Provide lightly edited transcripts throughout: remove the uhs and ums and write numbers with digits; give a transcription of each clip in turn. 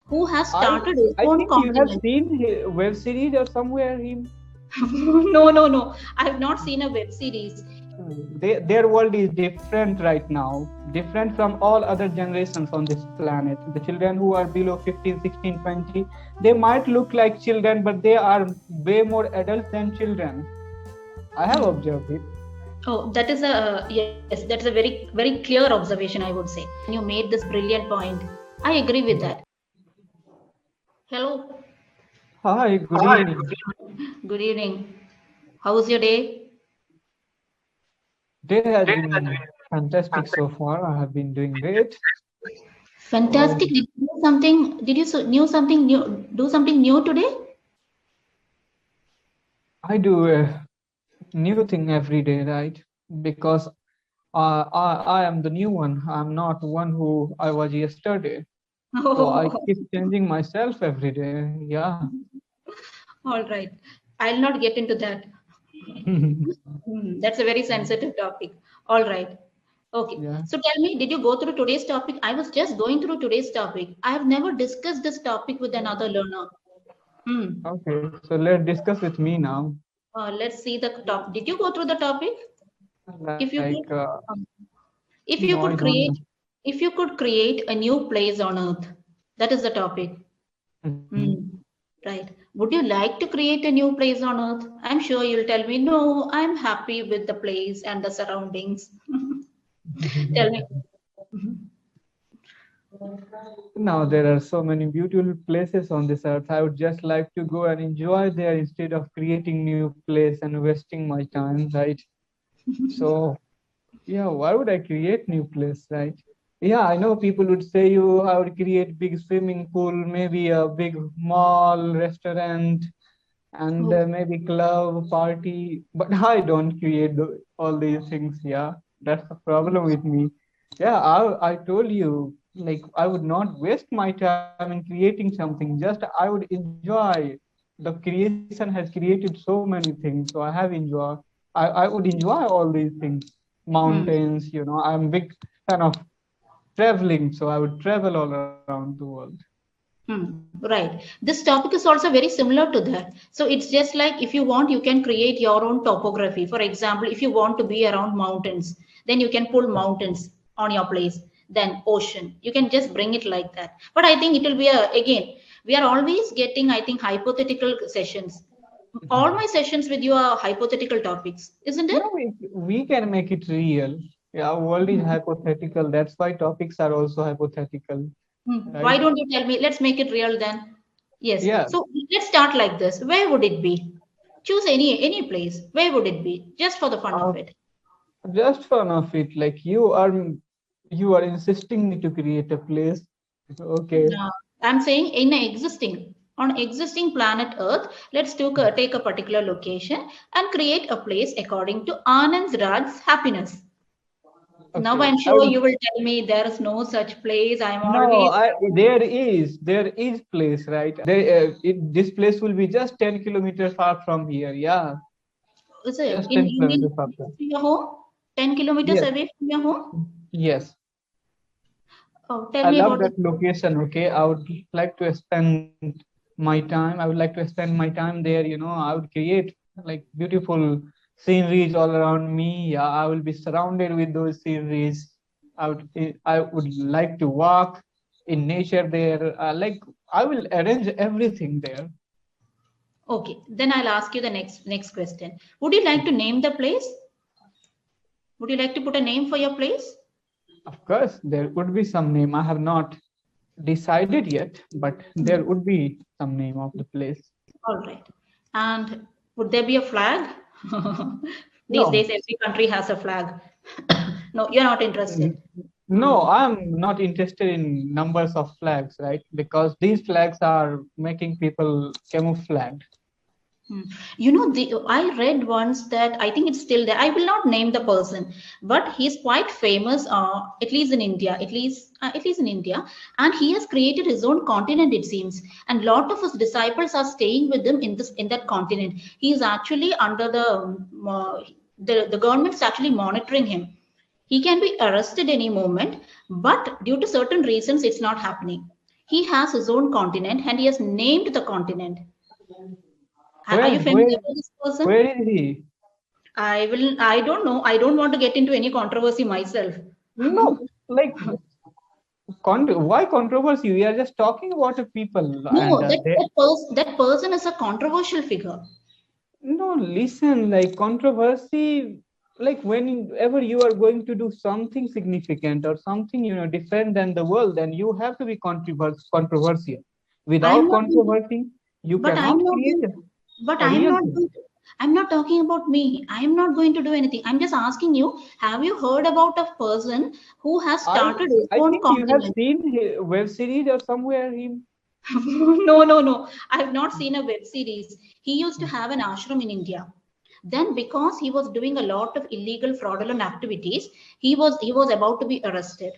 who has I started his I own think you have continent. seen web series or somewhere him. No, no, no. I have not seen a web series. Their world is different right now, different from all other generations on this planet. The children who are below 15, 16, 20, they might look like children, but they are way more adults than children. I have Hmm. observed it. Oh, that is a yes, that's a very clear observation, I would say. And you made this brilliant point. I agree with that. Hello. Hi, good Hi. evening. Good evening. How's your day? Day has been fantastic so far. I have been doing great. Fantastic. So Did you do something? Did you knew something new? Do something new today? I do a new thing every day, right? Because I am the new one. I'm not one who I was yesterday. So I Oh, keep changing myself every day. Yeah. all right. I'll not get into that. That's a very sensitive topic. All right. Okay. Yeah. So tell me, did you go through today's topic? I was just going through today's topic. I have never discussed this topic with another learner. Hmm. Okay. So let's discuss with me now. Let's see the top. Did you go through the topic? If you Like, could, um, if no, you I could don't know. create, if you could create a new place on Earth, that is the topic. Mhm. Hmm. Right. Would you like to create a new place on Earth? I'm sure you'll tell me, no, I'm happy with the place and the surroundings. Tell me. Now there are so many beautiful places on this earth. I would just like to go and enjoy there instead of creating new place and wasting my time, right? So yeah, why would I create new place, right? Yeah, I know people would say you I would create big swimming pool, maybe a big mall, restaurant, and Oh, maybe club party, but I don't create all these things. Yeah, that's the problem with me. Yeah, I told you, like, I would not waste my time in creating something. Just I would enjoy. The creation has created so many things, so I have enjoyed. I would enjoy all these things. hmm. Mountains, I'm big fan of traveling, so I would travel all around the world. Right. This topic is also very similar to that. So it's just like if you want, you can create your own topography. For example, if you want to be around mountains, then you can pull mountains on your place. Then ocean, you can just bring it like that. But I think it will be again, we are always getting, I think, hypothetical sessions. All my sessions with you are hypothetical topics, isn't it? No, we can make it real. Yeah, world is hypothetical. That's why topics are also hypothetical, Why right? don't you tell me? Let's make it real then. Yes. Yeah, So let's start like this. Where would it be? Choose any place. Where would it be? Just for the fun uh, of it. just fun of it. Like you are insisting me to create a place. Okay. Uh, I'm saying in a existing on existing planet Earth. Let's take a particular location and create a place according to Anand's Raj's happiness. Now Okay. I'm I sure would you will tell me there is no such place. I'm no. always There is place, right? This place will be just 10 kilometers far from here. Yeah, is it just in ten you mean kilometers far next from. to your home? 10 kilometers Yes. away from your home? Yes. Oh, tell I me love about that this. location. Okay, I would like to spend my time. I would like to spend my time there. I would create like beautiful sceneries all around me. Yeah, I will be surrounded with those sceneries. I would like to walk in nature there. Like I will arrange everything there. Okay, then I'll ask you the next question. Would you like to name the place? Would you like to put a name for your place? Of course, there would be some name. I have not decided yet, but there would be some name of the place. All right. And would there be a flag? These No, days, every country has a flag. No, you're not interested. N- Hmm. No, I'm not interested in numbers of flags, right? Because these flags are making people camouflaged. Hmm. I read once that I think it's still there. I will not name the person, but he's quite famous, at least in India, at least in India, and he has created his own continent, it seems. And lot of his disciples are staying with him in that continent. He is actually under the government's actually monitoring him. He can be arrested any moment, but due to certain reasons, it's not happening. He has his own continent and he has named the continent. Are you When? familiar with this person? Where is he? I don't know. I don't want to get into any controversy myself. No, like why controversy? We are just talking about a people, and No, that person is a controversial figure. no, listen, like controversy, like whenever you are going to do something significant or something, different than the world, then you have to be controversial. I'm Without not going to, controversy, you but I'm cannot not create going to, but a I'm real not thing. going to, I'm not talking about me. I'm not going to do anything. I'm just asking you, have you heard about a person who has I started his I own think you have continent? seen web series or somewhere him. No, no, no. I have not seen a web series. He used to have an ashram in India. Then, because he was doing a lot of illegal, fraudulent activities, he was about to be arrested.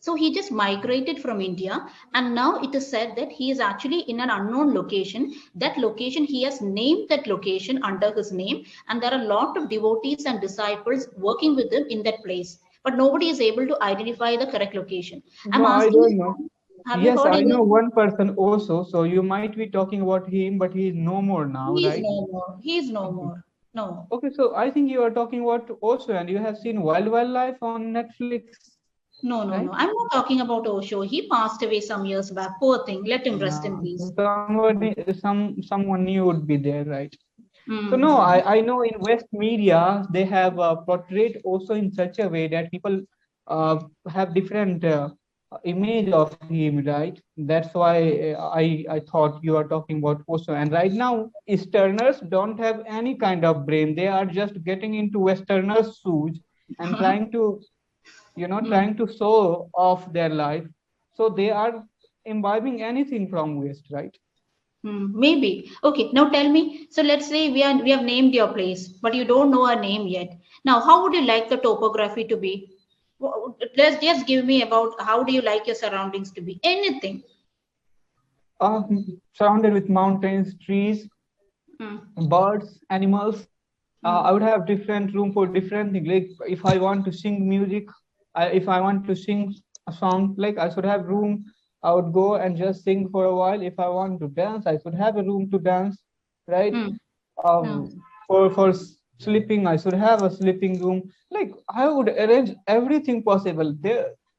So he just migrated from India, and now it is said that he is actually in an unknown location. That location, he has named that location under his name, and there are a lot of devotees and disciples working with him in that place. But nobody is able to identify the correct location. I'm No, I asking don't you, know. have you Yes, heard I any know of one person also. So you might be talking about him, but he is no more now, He is right? no more. He is no more. No. Okay, so I think you are talking about Osho, and you have seen Wild Wildlife on Netflix, No, no, right? no. I'm not talking about Osho. He passed away some years back. Poor thing. Let him rest in Yeah, peace. so someone new would be there, right? So no, Mm. I know in West media they have portrayed also in such a way that people have different image of him, right? That's why I thought you are talking about Osho. And right now, Easterners don't have any kind of brain. They are just getting into Westerners' shoes and Mm. trying to show off their life. So they are imbibing anything from West, right? Maybe. Okay, now tell me. So let's say we have named your place, but you don't know a name yet. Now, how would you like the topography to be? Let's just give me about how do you like your surroundings to be? Anything. Surrounded with mountains, trees, Mm. birds, animals. I Mm. would have different room for different things. Like if I want to sing music, if I want to sing a song, like I should have room. I would go and just sing for a while. If I want to dance, I should have a room to dance, right? Mm. Mm. For sleeping, I should have a sleeping room. Like I would arrange everything possible.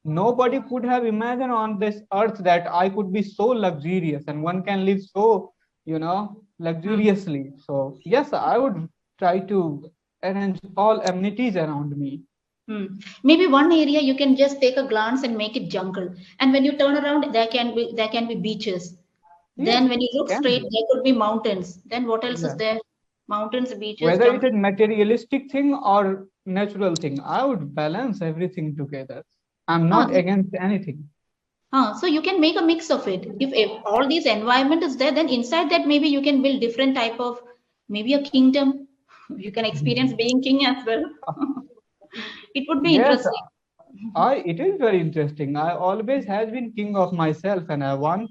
Nobody could have imagined on this earth that I could be so luxurious and one can live so, Mm. luxuriously. So yes, I would try to arrange all amenities around me. Maybe one area you can just take a glance and make it jungle. And when you turn around, there can be beaches. Yes, Then when you look can straight, be. there could be mountains. Then what else is Yeah. there? Mountains, beaches, Whether it jungle. is materialistic thing or natural thing, I would balance everything together. I'm Huh, not against anything. so you can make a mix of it. If all these environment is there, then inside that maybe you can build different type of maybe a kingdom. You can experience being king as well. It would be Yes, interesting. I it is very interesting. I always has been king of myself, and I want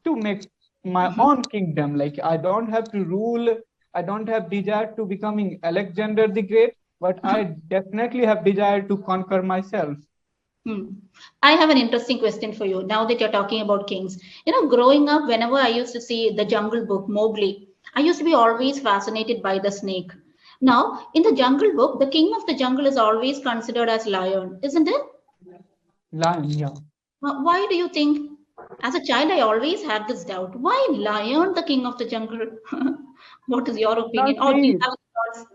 to make my own kingdom. Like I don't have to rule. I don't have desire to becoming Alexander the Great, but I definitely have desire to conquer myself. Hmm. I have an interesting question for you now that you're talking about kings. Growing up, whenever I used to see the Jungle Book, Mowgli, I used to be always fascinated by the snake. Now, in the Jungle Book, the king of the jungle is always considered as lion, isn't it? Lion, yeah. Why do you think? As a child, I always had this doubt. Why lion, the king of the jungle? What is your Now opinion? Or do you see, have thoughts?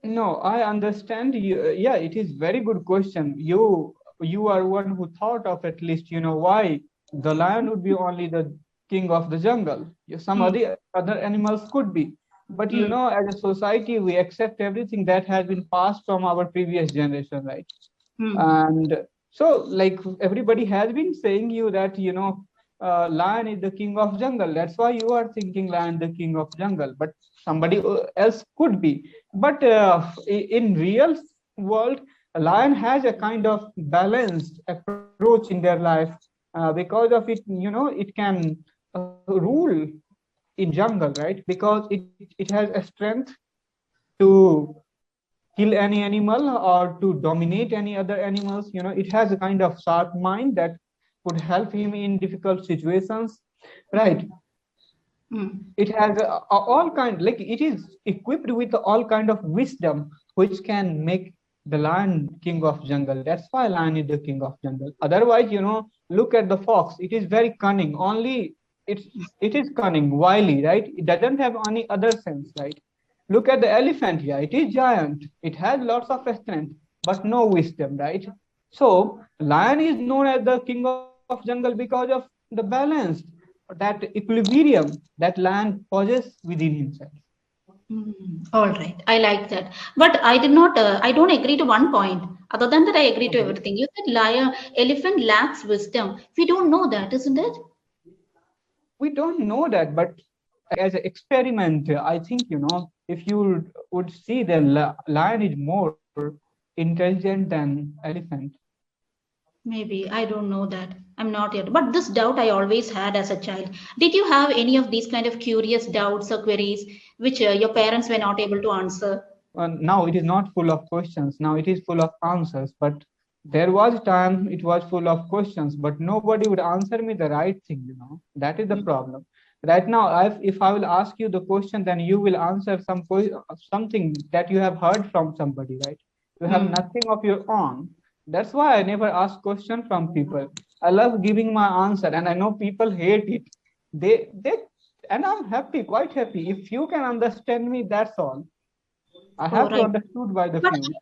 no, I understand you. Yeah, it is very good question. You are one who thought of at least, why the lion would be only the king of the jungle. Some Hmm. other animals could be. But Hmm. as a society, we accept everything that has been passed from our previous generation, right? Hmm. And so, like everybody has been saying you that lion is the king of jungle. That's why you are thinking lion the king of jungle. But somebody else could be. But in real world, a lion has a kind of balanced approach in their life. Because of it, it can rule in jungle, right? Because it has a strength to kill any animal or to dominate any other animals. It has a kind of sharp mind that could help him in difficult situations, right? Mm. It has all kind, like it is equipped with all kind of wisdom which can make the lion king of jungle. That's why lion is the king of jungle. Otherwise, look at the fox. It is very cunning. Only it's it is cunning, wily, right? It doesn't have any other sense, right? Look at the elephant. Yeah, it is giant. It has lots of strength, but no wisdom, right? So lion is known as the king of jungle because of the balance, that equilibrium that lion possesses within himself. All right, I like that. But I did not. I don't agree to one point. Other than that, I agree to Okay. everything. You said liar, elephant lacks wisdom. We don't know that, isn't it? We don't know that, but as an experiment, I think, if you would see that lion is more intelligent than elephant. Maybe I don't know that. I'm not yet. But this doubt I always had as a child. Did you have any of these kind of curious doubts or queries which your parents were not able to answer? Now it is not full of questions. Now it is full of answers. But there was time it was full of questions, but nobody would answer me the right thing. That is the problem. Right now, if I will ask you the question, then you will answer something that you have heard from somebody, right? You have Mm. nothing of your own. That's why I never ask question from people. I love giving my answer, and I know people hate it. They, and I'm happy, quite happy. If you can understand me, that's all. I Oh, have to right. understood by the But few.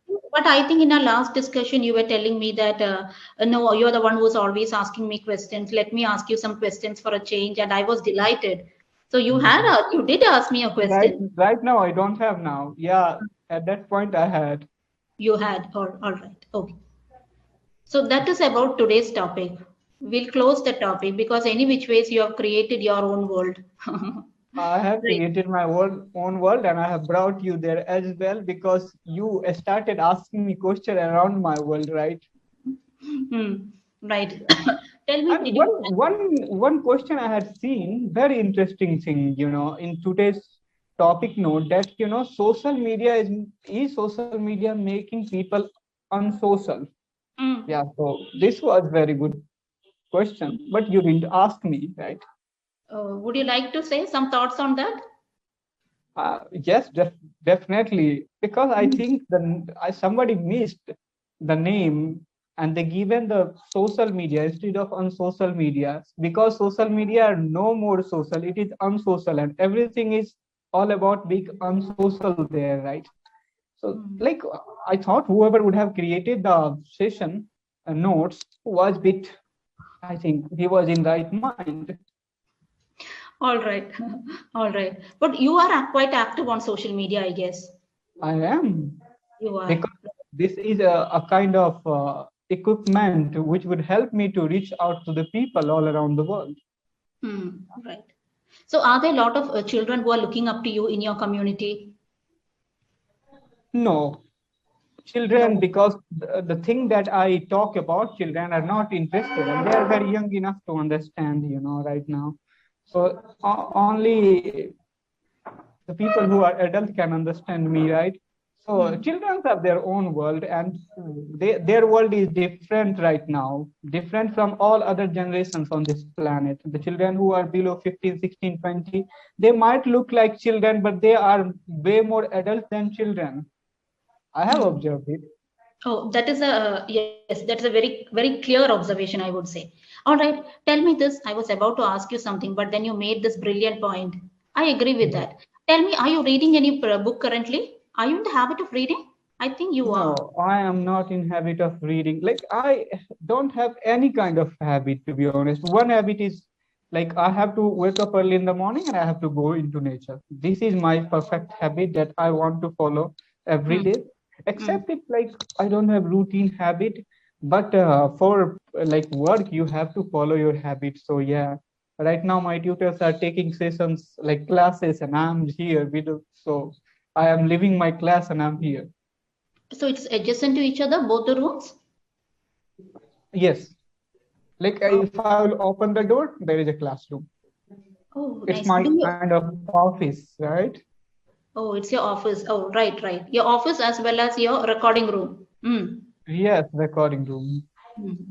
I think in our last discussion, you were telling me that no, you're the one who's always asking me questions. Let me ask you some questions for a change, and I was delighted. So you did ask me a Right, question. right now I don't have now. Yeah, at that point I had. You had, all right, okay. So that is about today's topic. We'll close the topic because any which ways you have created your own world. I have Right. created my own world, and I have brought you there as well because you started asking me question around my world, right? Hmm. Right. Tell me, And did you? one question I had seen, very interesting thing, in today's topic note, that social media is social media making people unsocial. Hmm. Yeah, so this was very good question, but you didn't ask me, right? Would you like to say some thoughts on that? Yes, definitely. Because I think somebody missed the name and they given the social media instead of unsocial media. Because social media are no more social, it is unsocial, and everything is all about being unsocial there, right? So, Hmm. like, I thought whoever would have created the session notes was bit. I think he was in right mind. All right. All right. But you are quite active on social media, I guess. I am. You are. Because this is a kind of equipment which would help me to reach out to the people all around the world. Hmm. Right. So are there a lot of children who are looking up to you in your community? No, children, No. because the thing that I talk about, children are not interested and they are very young enough to understand, right now. So only the people who are adult can understand me, right? So Hmm. children have their own world, and their world is different right now, different from all other generations on this planet. The children who are below 15, 16, 20, they might look like children, but they are way more adult than children. I have Hmm. observed it. Oh, that is a yes, that's a very clear observation, I would say. All right, tell me this. I was about to ask you something, but then you made this brilliant point. I agree with Mhm. that. Tell me, are you reading any book currently? Are you in the habit of reading? I think you are. No, I am not in habit of reading. Like I don't have any kind of habit, to be honest. One habit is like I have to wake up early in the morning and I have to go into nature. This is my perfect habit that I want to follow every Hmm. day. Hmm. Except it like I don't have routine habit, but for like work you have to follow your habit. So yeah, right now my tutors are taking sessions like classes, and I'm here with. So I am leaving my class and I'm here. So it's adjacent to each other, both the rooms? Yes, like Oh, if I will open the door, there is a classroom. oh, It's nice. my Do you? kind of office, right? Oh, it's your office. Oh, right, right. Your office as well as your recording room. Hmm. Yes, recording room. Hmm.